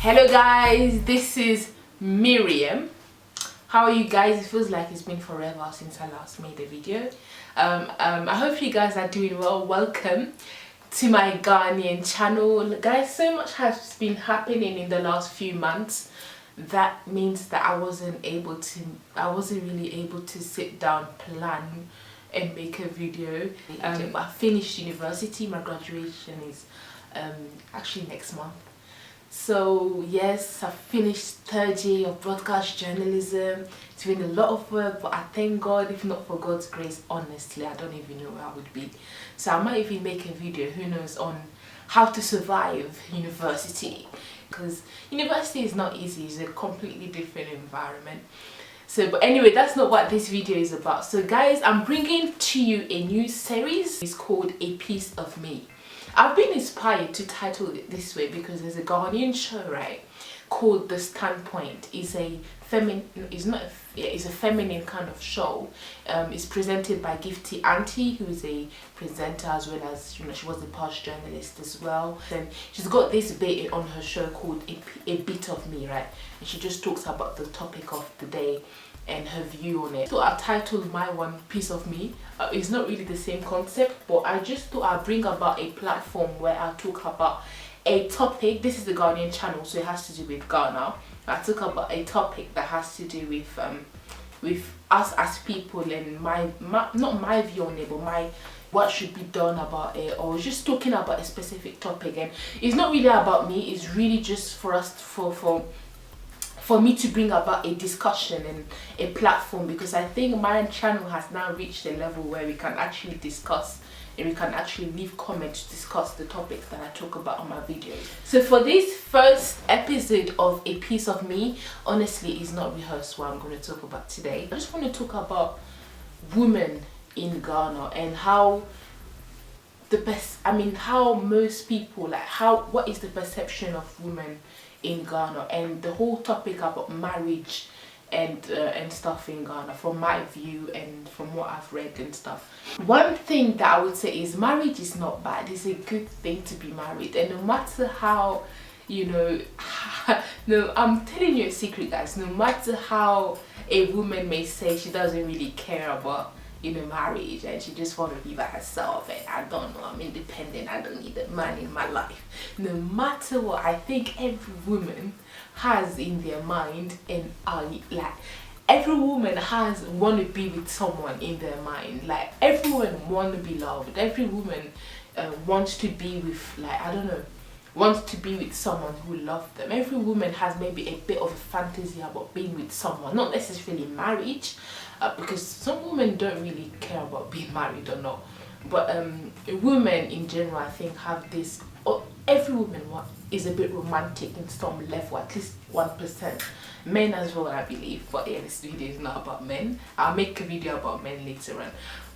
Hello guys, this is Miriam. How are you guys? It feels like it's been forever since I last made a video. I hope you guys are doing well. Welcome to my Ghanaian channel. Guys, so much has been happening in the last few months. That means that I wasn't really able to sit down, plan and make a video. I finished university. My graduation is actually next month. So yes, I finished third year of broadcast journalism. It's been a lot of work, but I thank God. If not for God's grace, honestly, I don't even know where I would be. So I might even make a video, who knows, on how to survive university, because university is not easy. It's a completely different environment. So but anyway, that's not what this video is about. So guys, I'm bringing to you a new series. It's called A Piece of Me. I've been inspired to title it this way because there's a Ghanaian show, right, called The Standpoint. It's a feminine kind of show. It's presented by Gifty Auntie, who is a presenter as well as, you know, she was a past journalist as well. And she's got this bit on her show called A Bit of Me, right? And she just talks about the topic of the day and her view on it. So I titled my one Piece of Me. It's not really the same concept, but I just thought I'd bring about a platform where I talk about a topic. This is the Ghanaian channel, so it has to do with Ghana. I talk about a topic that has to do with us as people and not my view on it, but what should be done about it, or just talking about a specific topic. And it's not really about me, it's really just for us for me to bring about a discussion and a platform, because I think my channel has now reached a level where we can actually discuss and we can actually leave comments to discuss the topics that I talk about on my videos. So for this first episode of A Piece of Me, honestly, it's not rehearsed what I'm going to talk about today. I just want to talk about women in Ghana and how how most people, what is the perception of women in Ghana, and the whole topic about marriage and stuff in Ghana, from my view and from what I've read and stuff. One thing that I would say is marriage is not bad. It's a good thing to be married, and no matter how, you know, no, I'm telling you a secret, guys, no matter how a woman may say she doesn't really care about, you know, marriage, and she just want to be by herself, and I don't know, I'm independent, I don't need a man in my life. No matter what, I think every woman has in their mind, and every woman has want to be with someone in their mind. Like, every woman want to be loved. Every woman wants to be with, wants to be with someone who loves them. Every woman has maybe a bit of a fantasy about being with someone, not necessarily marriage, because some women don't really care about being married or not. But women in general, I think, have this, every woman is a bit romantic in some level, at least 1%. Men as well, I believe. But yeah, this video is not about men. I'll make a video about men later on.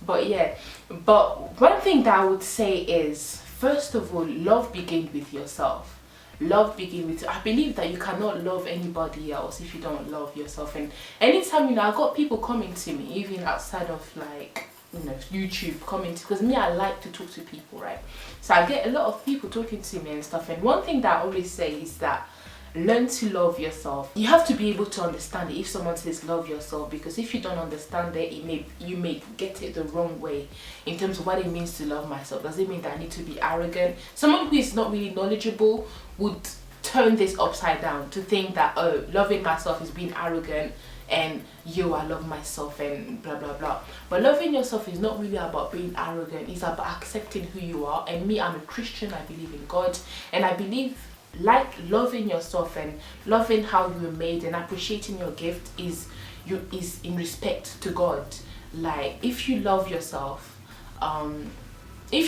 But yeah, but one thing that I would say is, first of all, love begins with yourself. Love begins with, I believe that you cannot love anybody else if you don't love yourself. And anytime, you know, I got people coming to me, even outside of, like, you know, YouTube, commenting, because me, I like to talk to people, right? So I get a lot of people talking to me and stuff. And one thing that I always say is that learn to love yourself. You have to be able to understand it if someone says love yourself, because if you don't understand it, you may get it the wrong way in terms of what it means to love myself. Does it mean that I need to be arrogant? Someone who is not really knowledgeable would turn this upside down to think that, oh, loving myself is being arrogant, and I love myself and blah blah blah. But loving yourself is not really about being arrogant. It's about accepting who you are. And me, I'm a Christian. I believe in God, and I believe, like, loving yourself and loving how you were made and appreciating your gift is in respect to God. Like, if you love yourself, it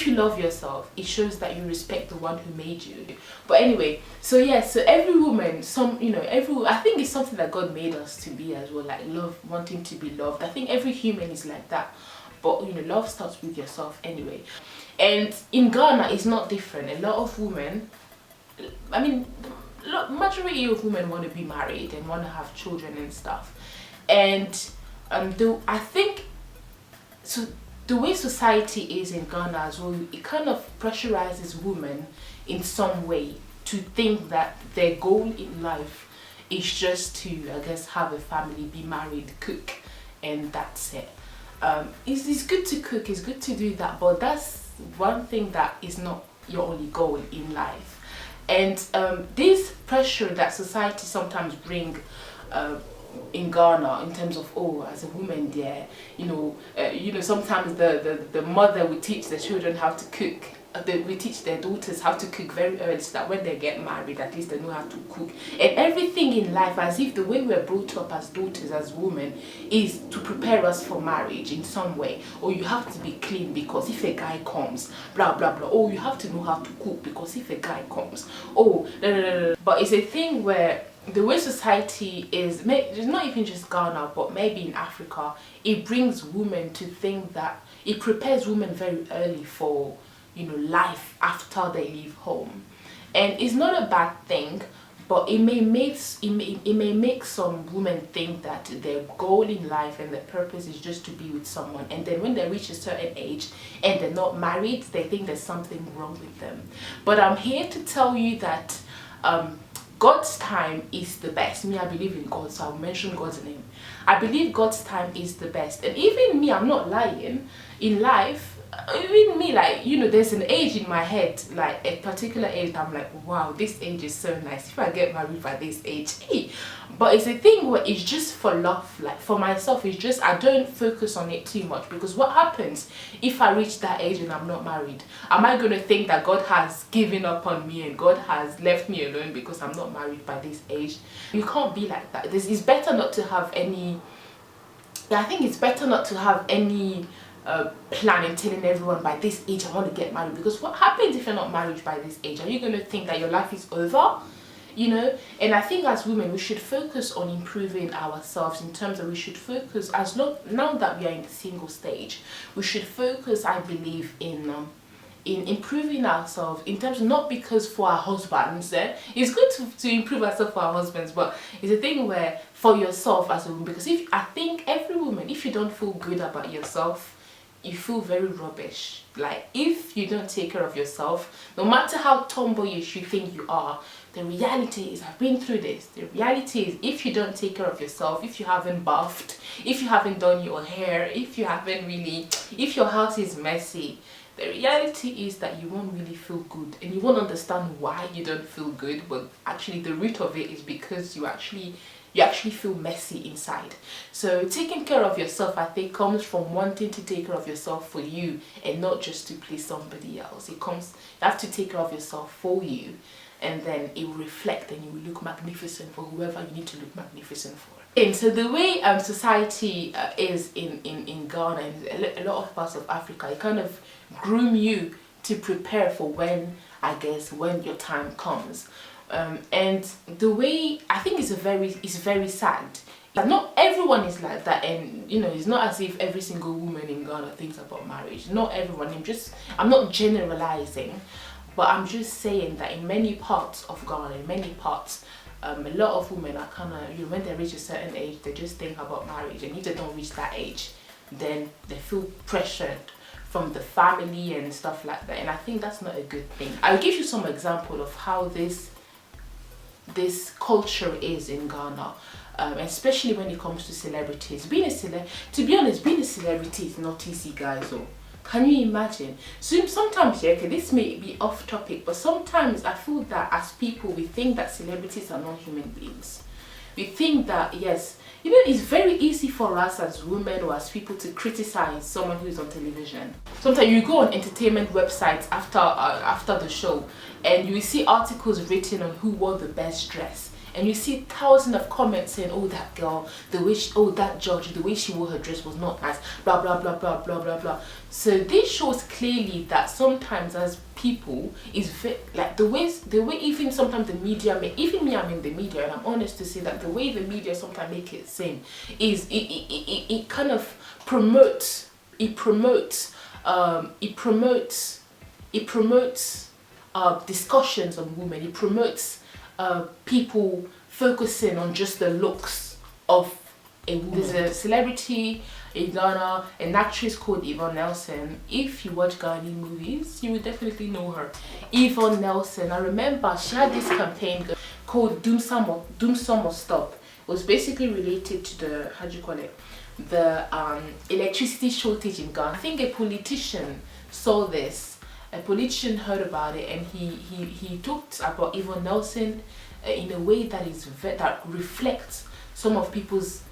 shows that you respect the one who made you. But anyway, so yeah, so every woman, I think it's something that God made us to be as well, like love, wanting to be loved. I think every human is like that. But, you know, love starts with yourself anyway. And in Ghana, it's not different. A lot of women, majority of women want to be married and want to have children and stuff. And I think, so the way society is in Ghana as well, it kind of pressurizes women in some way to think that their goal in life is just to, I guess, have a family, be married, cook, and that's it. It's good to cook, it's good to do that, but that's one thing that is not your only goal in life. And this pressure that society sometimes bring in Ghana in terms of, oh, as a woman there, sometimes the mother will teach the children how to cook. We teach their daughters how to cook very early so that when they get married, at least they know how to cook. And everything in life, as if the way we're brought up as daughters, as women, is to prepare us for marriage in some way. Or you have to be clean because if a guy comes, blah, blah, blah. Oh, you have to know how to cook because if a guy comes, oh, blah, blah, blah, blah. But it's a thing where the way society is, it's not even just Ghana, but maybe in Africa, it brings women to think that, it prepares women very early for life after they leave home. And it's not a bad thing, but it may make some women think that their goal in life and their purpose is just to be with someone, and then when they reach a certain age and they're not married, they think there's something wrong with them. But I'm here to tell you that God's time is the best. Me, I believe in God, so I'll mention God's name. I believe God's time is the best. And even me, I'm not lying, in life, even me, like, there's an age in my head, like a particular age, I'm like, wow, this age is so nice. If I get married by this age, hey. But it's a thing where it's just for love. Like, for myself, it's just, I don't focus on it too much, because what happens if I reach that age and I'm not married? Am I going to think that God has given up on me and God has left me alone because I'm not married by this age? You can't be like that. It's better not to have any, I think it's better not to have any plan and telling everyone by this age I want to get married, because what happens if you're not married by this age? Are you going to think that your life is over? And I think as women we should focus on improving ourselves, in terms of we should focus, now that we are in the single stage, we should focus, I believe, in improving ourselves, in terms of, not because for our husbands, it's good to improve ourselves for our husbands, but it's a thing where for yourself as a woman, because I think every woman, if you don't feel good about yourself, you feel very rubbish. Like, if you don't take care of yourself, no matter how tomboyish you think you are, the reality is, I've been through this, the reality is, if you don't take care of yourself, if you haven't buffed, if you haven't done your hair, if your house is messy, the reality is that you won't really feel good, and you won't understand why you don't feel good, but actually the root of it is because you actually feel messy inside. So taking care of yourself, I think, comes from wanting to take care of yourself for you and not just to please somebody else. You have to take care of yourself for you, and then it will reflect and you will look magnificent for whoever you need to look magnificent for. And so the way society is in Ghana and a lot of parts of Africa, it kind of groom you to prepare for when your time comes. And the way, I think, it's very sad. Like, not everyone is like that, and it's not as if every single woman in Ghana thinks about marriage. Not everyone. I'm not generalizing, but I'm just saying that in many parts of Ghana, a lot of women are kind of, when they reach a certain age, they just think about marriage, and if they don't reach that age, then they feel pressured from the family and stuff like that. And I think that's not a good thing. I'll give you some example of how this culture is in Ghana, especially when it comes to celebrities. To be honest, being a celebrity is not easy, guys. So can you imagine? So sometimes, this may be off topic, but sometimes I feel that as people, we think that celebrities are not human beings. We think that, yes, it's very easy for us as women or as people to criticize someone who is on television. Sometimes you go on entertainment websites after the show, and you will see articles written on who wore the best dress, and you see thousands of comments saying, oh, that girl, that judge, the way she wore her dress was not nice, blah blah blah blah blah blah blah. So this shows clearly that sometimes as people, is like the way even sometimes the media even me, I'm in the media, and I'm honest to say that the way the media sometimes make it seem is it kind of promotes discussions on women. It promotes people focusing on just the looks of a woman. There's a celebrity in Ghana, an actress called Yvonne Nelson. If you watch Ghanaian movies, you will definitely know her. Yvonne Nelson, I remember she had this campaign called Doom Some or Stop. It was basically related to the, how do you call it, the electricity shortage in Ghana. I think a politician saw this, a politician heard about it, and he talked about Yvonne Nelson in a way that reflects some of people's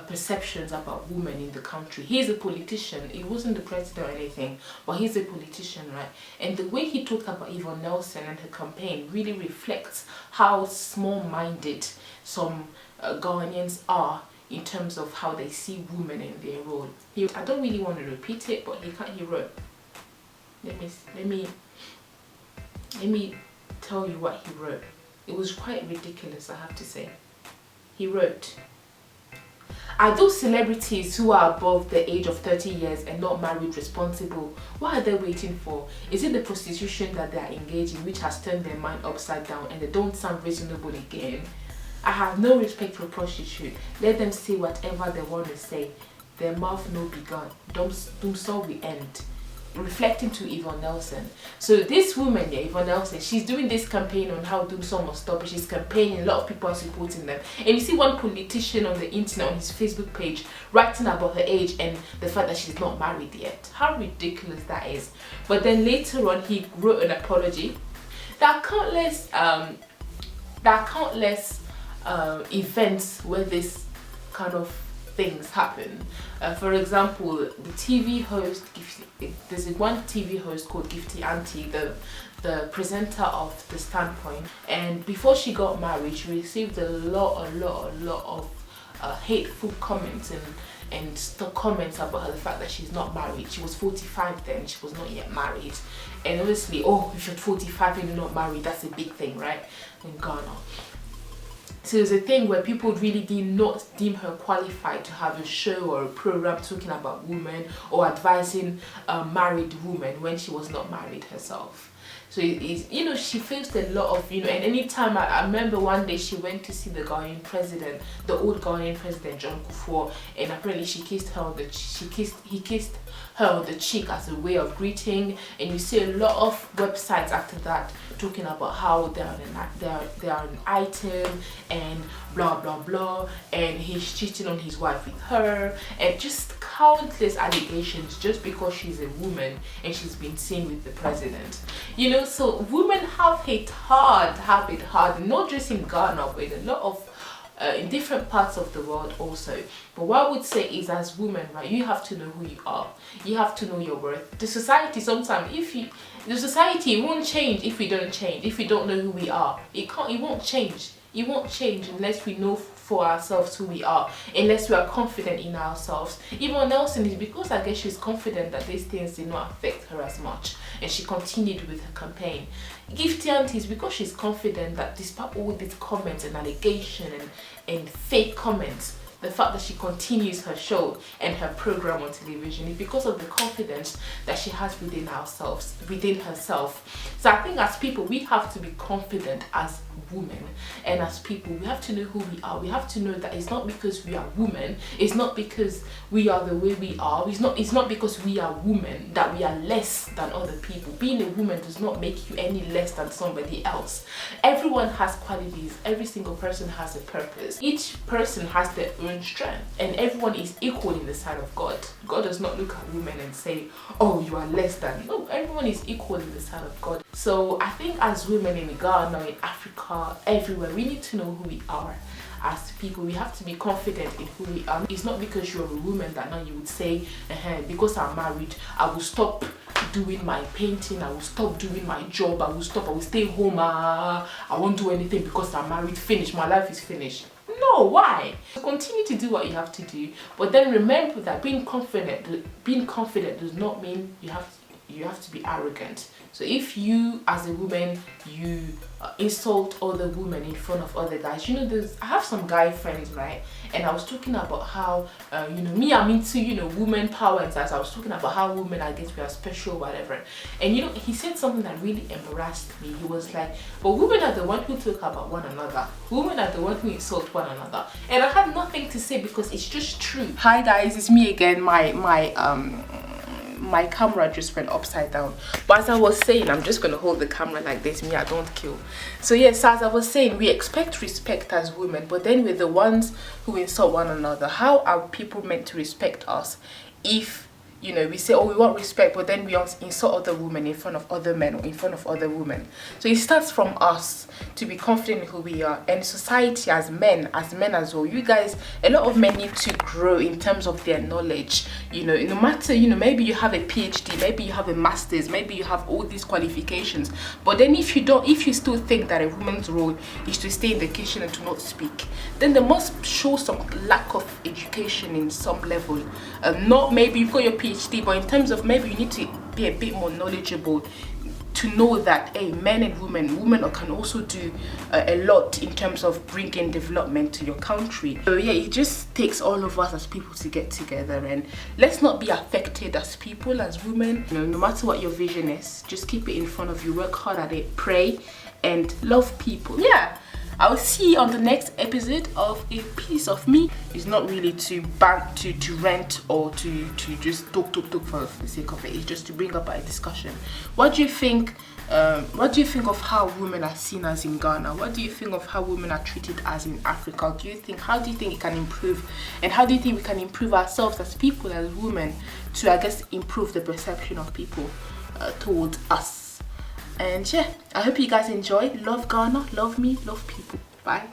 perceptions about women in the country. He's a politician. He wasn't the president or anything, but he's a politician, right? And the way he talked about Yvonne Nelson and her campaign really reflects how small-minded some Ghanaians are in terms of how they see women in their role. I don't really want to repeat it, but he wrote. Let me tell you what he wrote. It was quite ridiculous, I have to say. He wrote, "Are those celebrities who are above the age of 30 years and not married responsible? What are they waiting for? Is it the prostitution that they are engaged in which has turned their mind upside down and they don't sound reasonable again? I have no respect for prostitute. Let them say whatever they want to say. Their mouth no begun. Don't so we end." Reflecting to Yvonne Nelson. So this woman, yeah, Yvonne Nelson, she's doing this campaign on how Doom Some must stop. She's campaigning, a lot of people are supporting them. And you see one politician on the internet, on his Facebook page, writing about her age and the fact that she's not married yet. How ridiculous that is. But then later on, he wrote an apology. There are countless events where this kind of things happen. For example, the TV host, there's one TV host called Gifty Auntie, the presenter of The Standpoint, and before she got married, she received a lot of hateful comments and comments about her, the fact that she's not married. She was 45 then, she was not yet married. And obviously, oh, if you're 45 and you're not married, that's a big thing, right, in Ghana. So there's a thing where people really did not deem her qualified to have a show or a program talking about women or advising married women when she was not married herself. So you know, she faced a lot of, you know, and anytime I remember one day she went to see the Ghanaian president, the old Ghanaian president John Kufuor, and apparently he kissed her on the cheek as a way of greeting. And you see a lot of websites after that talking about how they are an item and blah blah blah, and he's cheating on his wife with her, and just countless allegations just because she's a woman and she's been seen with the president. You know, so women have it hard, not just in Ghana but in a lot of in different parts of the world also. But what I would say is, as women, right, you have to know who you are. You have to know your worth. The society sometimes, the society won't change if we don't change. If we don't know who we are, it won't change. It won't change unless we know for ourselves who we are, unless we are confident in ourselves. Yvonne Nelson is, because I guess she's confident that these things did not affect her as much, and she continued with her campaign. Gifty Auntie is because she's confident that despite all these comments and allegations and fake comments, the fact that she continues her show and her program on television is because of the confidence that she has within herself. So I think as people, we have to be confident as women, and as people, we have to know who we are. We have to know that it's not because we are women, it's not because we are the way we are, it's not because we are women that we are less than other people. Being a woman does not make you any less than somebody else. Everyone has qualities, every single person has a purpose, each person has their own strength, and everyone is equal in the sight of God. God does not look at women and say, oh, you are less than. No, everyone is equal in the sight of God. So I think as women in Ghana, in Africa, everywhere, we need to know who we are as people. We have to be confident in who we are. It's not because you're a woman that now you would say, because I'm married, I will stop doing my painting, I will stop doing my job, I will stay home, I won't do anything because I'm married, finished, my life is finished. No, why? Continue to do what you have to do, but then remember that being confident does not mean you have to, you have to be arrogant. So if you as a woman, you insult other women in front of other guys, you know, I have some guy friends, right? And I was talking about how you know, me, I'm into, you know, women power and stuff. I was talking about how women, I guess we are special, whatever. And you know, he said something that really embarrassed me. He was like, but women are the one who talk about one another, women are the one who insult one another. And I had nothing to say because it's just true. Hi guys, it's me again. My camera just went upside down, but as I was saying, I'm just gonna hold the camera like this. Me, I don't kill. So yes, as I was saying, we expect respect as women, but then we're the ones who insult one another. How are people meant to respect us if, you know, we say, oh, we want respect, but then we insult other women in front of other men or in front of other women? So it starts from us to be confident in who we are, and society as men as well. You guys, a lot of men need to grow in terms of their knowledge. You know, no matter, you know, maybe you have a PhD, maybe you have a master's, maybe you have all these qualifications, but then if you still think that a woman's role is to stay in the kitchen and to not speak, then they must show some lack of education in some level. Not maybe you've got your PhD, but in terms of maybe you need to be a bit more knowledgeable to know that, hey, men and women can also do a lot in terms of bringing development to your country. So yeah, it just takes all of us as people to get together, and let's not be affected as people, as women. You know, no matter what your vision is, just keep it in front of you, work hard at it, pray, and love people. Yeah, I will see you on the next episode of A Piece of Me. It's not really to rant or to just talk for the sake of it. It's just to bring up a discussion. What do you think? What do you think of how women are seen as in Ghana? What do you think of how women are treated as in Africa? How do you think it can improve? And how do you think we can improve ourselves as people, as women, to, I guess, improve the perception of people towards us? And yeah, I hope you guys enjoy. Love Ghana, love me, love people. Bye.